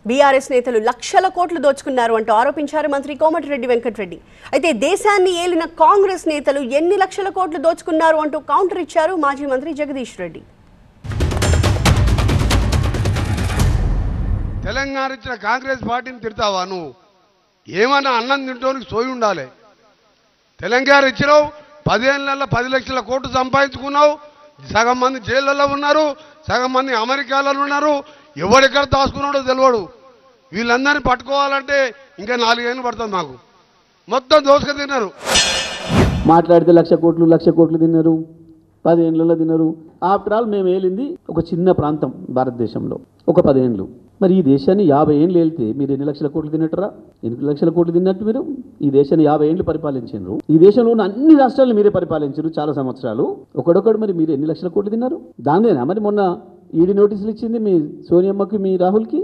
BRS నేతలు లక్షల కోట్లు దోచుకున్నారు అంటూ ఆరోపించారు మంత్రి కోమటిరెడ్డి వెంకటరెడ్డి. అయితే దేశాన్ని ఏలిన కాంగ్రెస్ నేతలు ఎన్ని లక్షల కోట్లు దోచుకున్నారు అంటూ కౌంటర్ ఇచ్చారు మాజీ మంత్రి జగదీష్ రెడ్డి. తెలంగాణ ఇచ్చిన కాంగ్రెస్ పార్టీని తిడతావా నువ్వు? ఏమన్నా అన్నం తింటోనికి సోయి ఉండాలి. తెలంగాణ ఇచ్చినావు, 10 ఏళ్లలో 10 లక్షల కోట్లు సంపాదించుకున్నావు. సగం మంది జైళ్ళలో ఉన్నారు, సగం మంది అమెరికాలో ఉన్నారు. ఎవడెక్కడ దాచుకున్నాడో తెలియడు. వీళ్ళందరినీ పట్టుకోవాలంటే ఇంకా 4 ఏళ్ళు పడుతుంది. మాకు మొత్తం దోసుక తిన్నారు. మాట్లాడితే 1,00,00,000 కోట్లు తిన్నారు, 10 ఏళ్ళలో తిన్నారు. ఆఫ్టర్ ఆల్ మేము ఏలింది ఒక చిన్న ప్రాంతం భారతదేశంలో, ఒక 10 ఏళ్ళు. మరి ఈ దేశాన్ని 50 ఏళ్ళు వెళ్తే మీరు ఎన్ని లక్షల కోట్లు తిన్నట్టురా? ఎన్ని లక్షల కోట్లు తిన్నట్టు మీరు? ఈ దేశాన్ని 50 ఏళ్ళు పరిపాలించారు. ఈ దేశంలో ఉన్న అన్ని రాష్ట్రాలను మీరే పరిపాలించారు చాలా సంవత్సరాలు. ఒకడొకడు మరి మీరు ఎన్ని లక్షల కోట్లు తిన్నారు? దానిదేనా మరి మొన్న ఈడీ నోటీసులు ఇచ్చింది మీ సోనియమ్మకి, మీ రాహుల్కి?